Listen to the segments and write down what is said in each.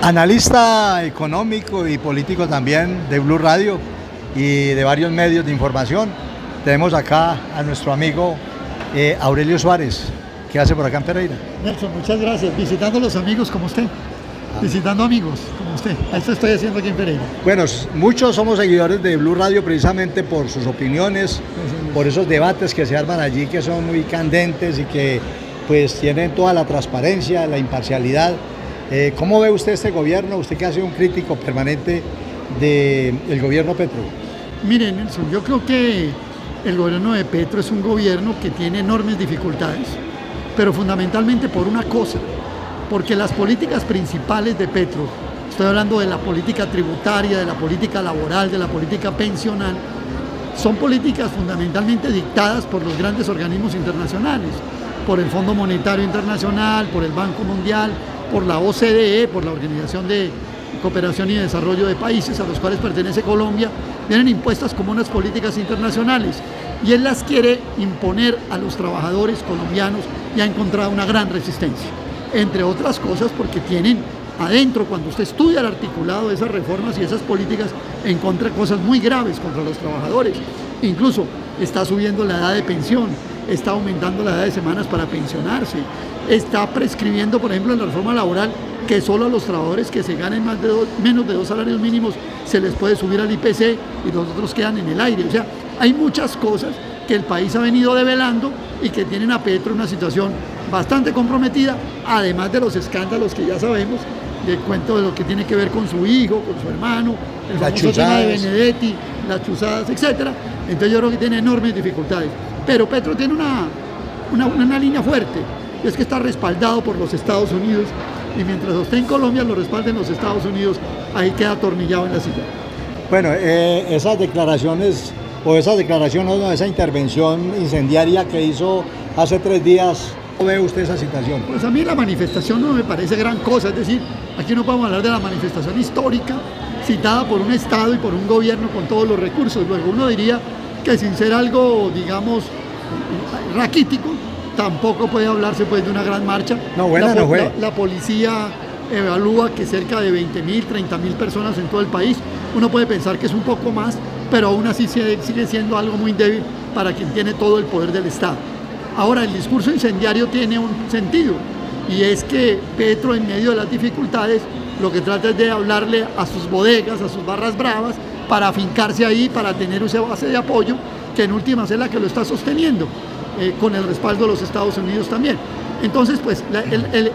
Analista económico y político también de Blue Radio y de varios medios de información. Tenemos acá a nuestro amigo Aurelio Suárez. ¿Qué hace por acá en Pereira? Nelson, muchas gracias. Visitando a los amigos como usted. Visitando amigos como usted. Esto estoy haciendo aquí en Pereira. Bueno, muchos somos seguidores de Blue Radio precisamente por sus opiniones, por esos debates que se arman allí que son muy candentes y que pues tienen toda la transparencia, la imparcialidad. ¿Cómo ve usted este gobierno? Usted que ha sido un crítico permanente del gobierno Petro. Mire, Nelson, yo creo que el gobierno de Petro es un gobierno que tiene enormes dificultades, pero fundamentalmente por una cosa, porque las políticas principales de Petro, estoy hablando de la política tributaria, de la política laboral, de la política pensional, son políticas fundamentalmente dictadas por los grandes organismos internacionales, por el Fondo Monetario Internacional, por el Banco Mundial, por la OCDE, por la Organización de Cooperación y Desarrollo de Países a los cuales pertenece Colombia, vienen impuestas como unas políticas internacionales y él las quiere imponer a los trabajadores colombianos y ha encontrado una gran resistencia, entre otras cosas porque tienen adentro, cuando usted estudia el articulado de esas reformas y esas políticas, encuentra cosas muy graves contra los trabajadores. Incluso está subiendo la edad de pensión, está aumentando la edad de semanas para pensionarse, está prescribiendo, por ejemplo, en la reforma laboral, que solo a los trabajadores que se ganen menos de 2 salarios mínimos se les puede subir al IPC y los otros quedan en el aire. O sea, hay muchas cosas que el país ha venido develando y que tienen a Petro en una situación bastante comprometida, además de los escándalos que ya sabemos, del cuento de lo que tiene que ver con su hijo, con su hermano, el famoso tema de Benedetti, las chuzadas, etc. Entonces yo creo que tiene enormes dificultades. Pero Petro tiene una línea fuerte, y es que está respaldado por los Estados Unidos, y mientras usted en Colombia lo respalden los Estados Unidos, ahí queda atornillado en la silla. Bueno, esas declaraciones, o esa declaración, o esa intervención incendiaria que hizo hace 3 días, ¿cómo ve usted esa situación? Pues a mí la manifestación no me parece gran cosa, es decir, aquí no podemos hablar de la manifestación histórica citada por un Estado y por un gobierno con todos los recursos. Luego uno diría que sin ser algo, digamos, raquítico, tampoco puede hablarse pues de una gran marcha. No, buena no fue. La policía evalúa que cerca de 20.000, 30.000 personas en todo el país. Uno puede pensar que es un poco más, pero aún así sigue siendo algo muy débil para quien tiene todo el poder del Estado. Ahora, el discurso incendiario tiene un sentido, y es que Petro, en medio de las dificultades, lo que trata es de hablarle a sus bodegas, a sus barras bravas, para afincarse ahí, para tener esa base de apoyo, que en últimas es la que lo está sosteniendo, con el respaldo de los Estados Unidos también. Entonces, pues,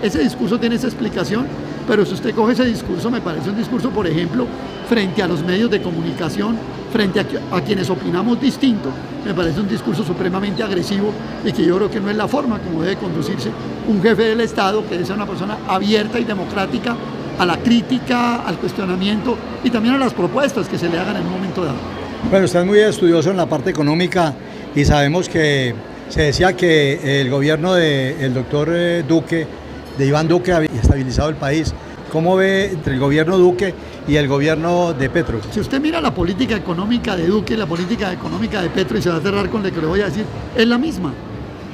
ese discurso tiene esa explicación, pero si usted coge ese discurso, me parece un discurso, por ejemplo, frente a los medios de comunicación, frente a quienes opinamos distinto, me parece un discurso supremamente agresivo y que yo creo que no es la forma como debe conducirse un jefe del Estado, que debe ser una persona abierta y democrática a la crítica, al cuestionamiento y también a las propuestas que se le hagan en un momento dado. Bueno, usted es muy estudioso en la parte económica y sabemos que se decía que el gobierno del doctor Duque, de Iván Duque, había estabilizado el país. ¿Cómo ve entre el gobierno Duque y el gobierno de Petro? Si usted mira la política económica de Duque y la política económica de Petro, y se va a cerrar con lo que le voy a decir, es la misma.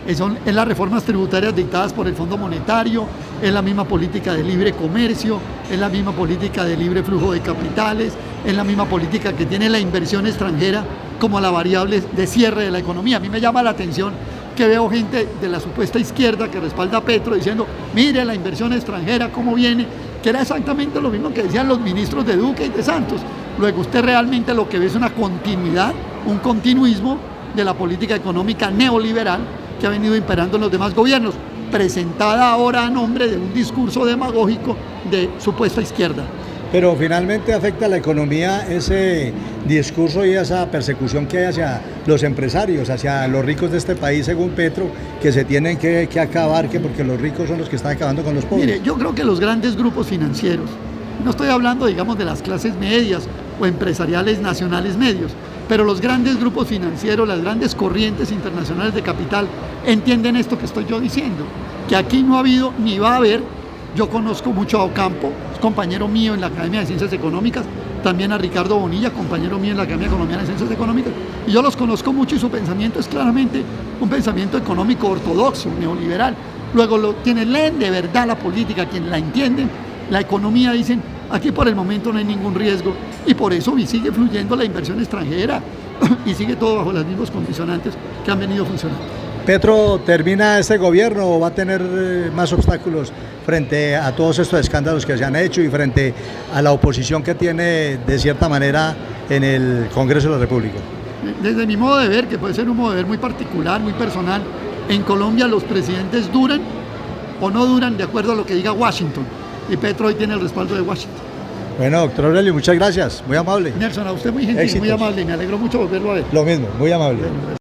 Es las reformas tributarias dictadas por el Fondo Monetario, es la misma política de libre comercio, es la misma política de libre flujo de capitales, es la misma política que tiene la inversión extranjera como la variable de cierre de la economía. A mí me llama la atención que veo gente de la supuesta izquierda que respalda a Petro diciendo, mire la inversión extranjera cómo viene, que era exactamente lo mismo que decían los ministros de Duque y de Santos. Luego usted realmente lo que ve es una continuidad, un continuismo de la política económica neoliberal que ha venido imperando en los demás gobiernos, presentada ahora a nombre de un discurso demagógico de supuesta izquierda. Pero finalmente afecta a la economía ese discurso y esa persecución que hay hacia los empresarios, hacia los ricos de este país, según Petro, que se tienen que acabar, que porque los ricos son los que están acabando con los pobres. Mire, yo creo que los grandes grupos financieros, no estoy hablando, digamos, de las clases medias o empresariales nacionales medios, pero los grandes grupos financieros, las grandes corrientes internacionales de capital entienden esto que estoy yo diciendo, que aquí no ha habido ni va a haber. Yo conozco mucho a Ocampo, es compañero mío en la Academia de Ciencias Económicas, también a Ricardo Bonilla, compañero mío en la Academia Colombiana de Ciencias Económicas, y yo los conozco mucho y su pensamiento es claramente un pensamiento económico ortodoxo, neoliberal. Luego leen de verdad la política, quienes la entienden, la economía, dicen, aquí por el momento no hay ningún riesgo, y por eso sigue fluyendo la inversión extranjera y sigue todo bajo las mismas condicionantes que han venido funcionando. ¿Petro termina este gobierno o va a tener más obstáculos frente a todos estos escándalos que se han hecho y frente a la oposición que tiene de cierta manera en el Congreso de la República? Desde mi modo de ver, que puede ser un modo de ver muy particular, muy personal, en Colombia los presidentes duran o no duran de acuerdo a lo que diga Washington, y Petro hoy tiene el respaldo de Washington. Bueno, doctor Aurelio, muchas gracias, muy amable. Nelson, a usted muy gentil, Éxitos. muy amable, y me alegro mucho volverlo a ver. Lo mismo, muy amable. Bueno,